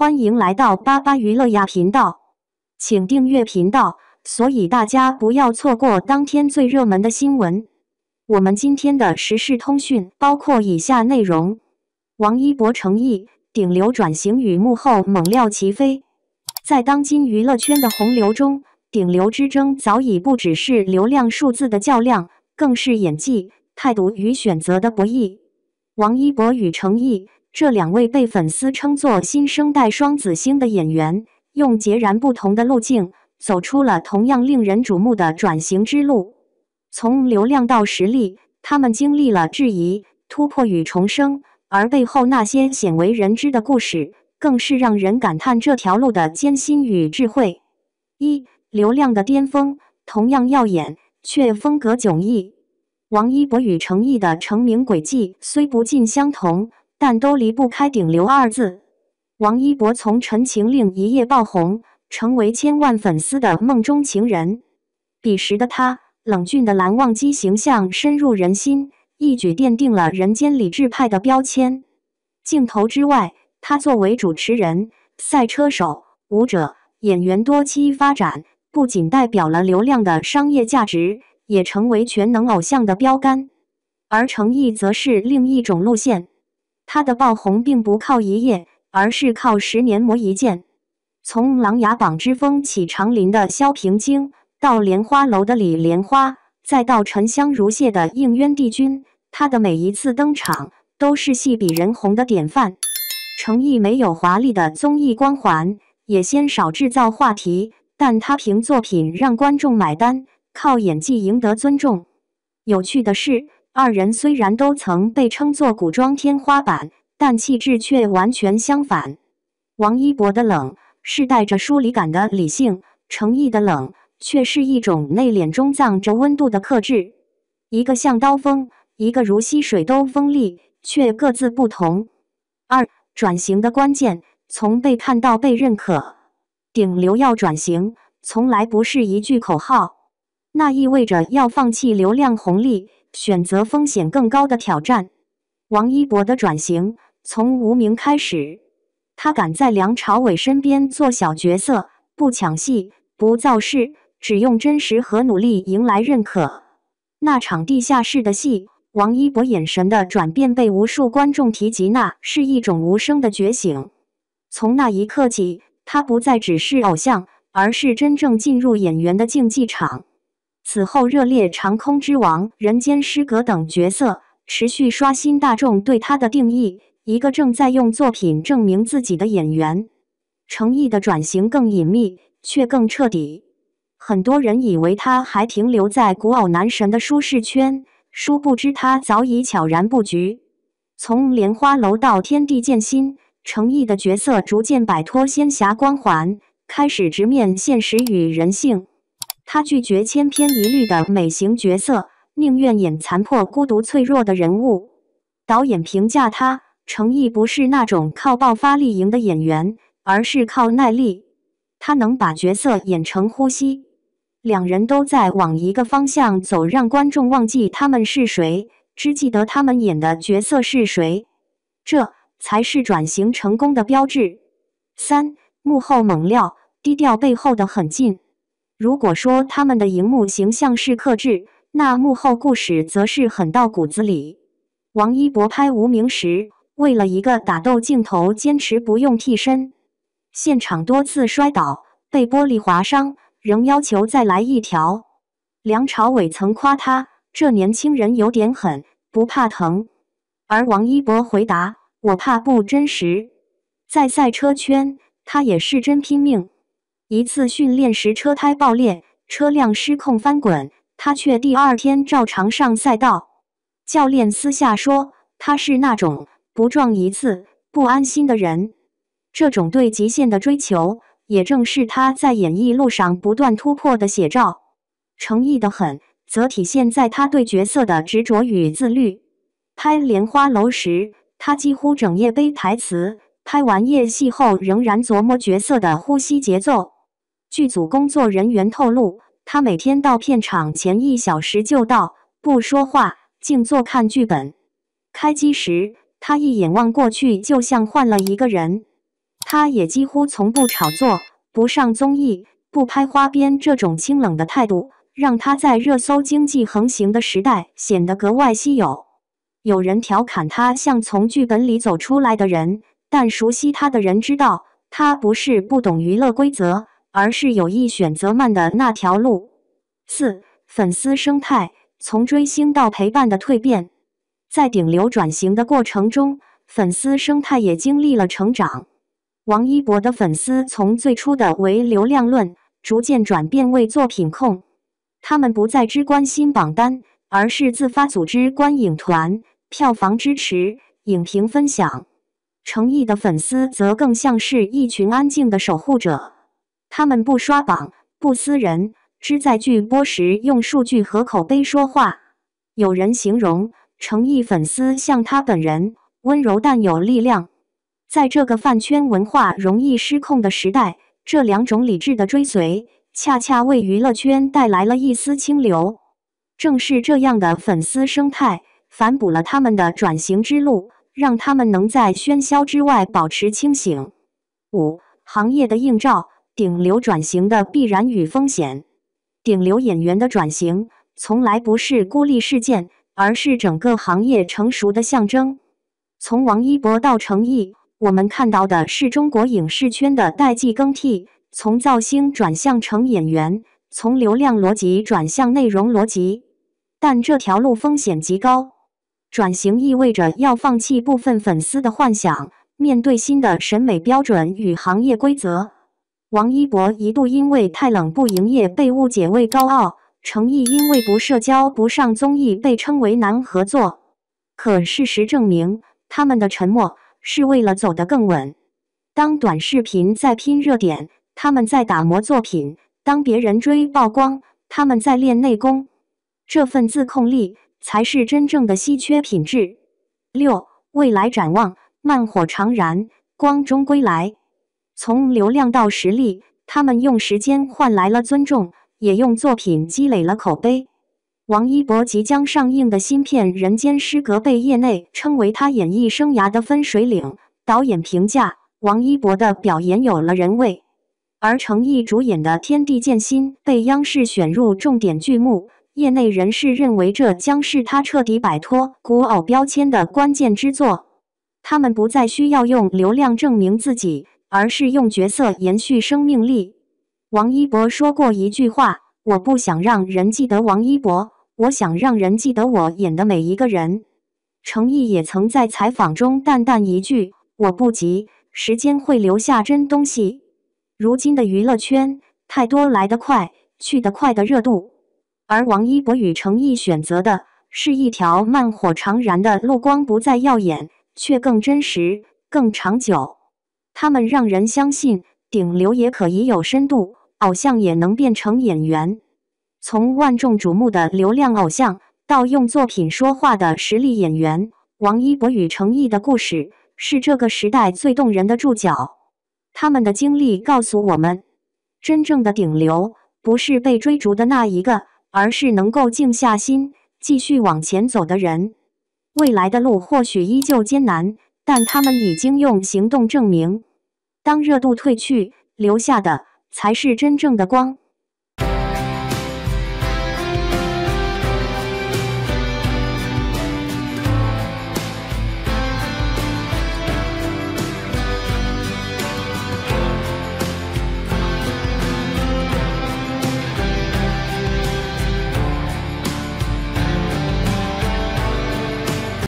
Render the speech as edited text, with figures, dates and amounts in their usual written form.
欢迎来到巴巴娱乐呀频道，请订阅频道，所以大家不要错过当天最热门的新闻。我们今天的时事通讯包括以下内容：王一博诚意，顶流转型与幕后猛料齐飞。在当今娱乐圈的洪流中，顶流之争早已不只是流量数字的较量，更是演技、态度与选择的博弈。王一博与诚意这两位被粉丝称作新生代双子星的演员，用截然不同的路径，走出了同样令人瞩目的转型之路。从流量到实力，他们经历了质疑、突破与重生，而背后那些鲜为人知的故事，更是让人感叹这条路的艰辛与智慧。流量的巅峰，同样耀眼，却风格迥异。王一博与诚意的成名轨迹虽不尽相同，但都离不开顶流二字。王一博从《陈情令》一夜爆红，成为千万粉丝的梦中情人。彼时的他，冷峻的蓝忘机形象深入人心，一举奠定了人间理智派的标签。镜头之外，他作为主持人、赛车手、舞者、演员多栖发展，不仅代表了流量的商业价值，也成为全能偶像的标杆。而诚意则是另一种路线，他的爆红并不靠一夜，而是靠10年磨一剑。从《琅琊榜》之风起长林的萧平京，到莲花楼的李莲花，再到沉香如屑的应渊帝君，他的每一次登场都是戏比人红的典范。诚意没有华丽的综艺光环，也鲜少制造话题，但他凭作品让观众买单，靠演技赢得尊重。有趣的是，二人虽然都曾被称作古装天花板，但气质却完全相反。王一博的冷是带着疏离感的理性，诚意的冷却是一种内敛中藏着温度的克制。一个像刀锋，一个如溪水都锋利，却各自不同。转型的关键，从被看到被认可。顶流要转型，从来不是一句口号，那意味着要放弃流量红利，选择风险更高的挑战。王一博的转型从无名开始，他敢在梁朝伟身边做小角色，不抢戏，不造势，只用真实和努力迎来认可。那场地下室的戏，王一博眼神的转变被无数观众提及，那是一种无声的觉醒。从那一刻起，他不再只是偶像，而是真正进入演员的竞技场。此后热烈长空之王、人间失格等角色持续刷新大众对他的定义，一个正在用作品证明自己的演员。诚意的转型更隐秘，却更彻底。很多人以为他还停留在古偶男神的舒适圈，殊不知他早已悄然布局。从莲花楼到天地渐新，诚意的角色逐渐摆脱仙侠光环，开始直面现实与人性。他拒绝千篇一律的美型角色，宁愿演残破孤独脆弱的人物。导演评价他，诚意不是那种靠爆发力赢的演员，而是靠耐力。他能把角色演成呼吸。两人都在往一个方向走，让观众忘记他们是谁，只记得他们演的角色是谁。这才是转型成功的标志。幕后猛料，低调背后的狠劲。如果说他们的荧幕形象是克制，那幕后故事则是狠到骨子里。王一博拍无名时，为了一个打斗镜头坚持不用替身，现场多次摔倒，被玻璃划伤，仍要求再来一条。梁朝伟曾夸他，这年轻人有点狠，不怕疼。而王一博回答，我怕不真实。在赛车圈，他也是真拼命。一次训练时车胎爆裂，车辆失控翻滚，他却第二天照常上赛道。教练私下说，他是那种不撞一次不安心的人。这种对极限的追求，也正是他在演艺路上不断突破的写照。诚意的狠，则体现在他对角色的执着与自律。拍莲花楼时，他几乎整夜背台词，拍完夜戏后仍然琢磨角色的呼吸节奏。剧组工作人员透露，他每天到片场前1小时就到，不说话，静坐看剧本。开机时，他一眼望过去就像换了一个人。他也几乎从不炒作、不上综艺、不拍花边这种清冷的态度，让他在热搜经济横行的时代显得格外稀有。有人调侃他像从剧本里走出来的人，但熟悉他的人知道，他不是不懂娱乐规则，而是有意选择慢的那条路。4. 粉丝生态，从追星到陪伴的蜕变。在顶流转型的过程中，粉丝生态也经历了成长。王一博的粉丝从最初的唯流量论，逐渐转变为作品控。他们不再只关心榜单，而是自发组织观影团、票房支持、影评分享。程毅的粉丝则更像是一群安静的守护者，他们不刷榜、不私人，只在剧播时用数据和口碑说话。有人形容程毅粉丝像他本人，温柔但有力量。在这个饭圈文化容易失控的时代，这两种理智的追随，恰恰为娱乐圈带来了一丝清流。正是这样的粉丝生态，反哺了他们的转型之路，让他们能在喧嚣之外保持清醒。5. 行业的映照，顶流转型的必然与风险。顶流演员的转型，从来不是孤立事件，而是整个行业成熟的象征。从王一博到程毅，我们看到的是中国影视圈的代际更替，从造星转向成演员，从流量逻辑转向内容逻辑。但这条路风险极高，转型意味着要放弃部分粉丝的幻想，面对新的审美标准与行业规则。王一博一度因为太冷不营业被误解为高傲，程毅因为不社交不上综艺被称为难合作。可事实证明，他们的沉默是为了走得更稳。当短视频在拼热点，他们在打磨作品；当别人追曝光，他们在练内功。这份自控力才是真正的稀缺品质。6. 未来展望，慢火长燃，光终归来。从流量到实力，他们用时间换来了尊重，也用作品积累了口碑。王一博即将上映的新片《人间失格》被业内称为他演艺生涯的分水岭。导演评价王一博的表演有了人味，而程毅主演的《天地剑心》被央视选入重点剧目，业内人士认为这将是他彻底摆脱古偶标签的关键之作。他们不再需要用流量证明自己，而是用角色延续生命力。王一博说过一句话：我不想让人记得王一博，我想让人记得我演的每一个人。程毅也曾在采访中淡淡一句：我不急，时间会留下真东西。如今的娱乐圈，太多来得快，去得快的热度，而王一博与程毅选择的是一条慢火长燃的路，光不再耀眼，却更真实、更长久。他们让人相信，顶流也可以有深度，偶像也能变成演员。从万众瞩目的流量偶像，到用作品说话的实力演员，王一博与程毅的故事是这个时代最动人的注脚。他们的经历告诉我们，真正的顶流不是被追逐的那一个，而是能够静下心继续往前走的人。未来的路或许依旧艰难，但他们已经用行动证明，当热度褪去，留下的才是真正的光。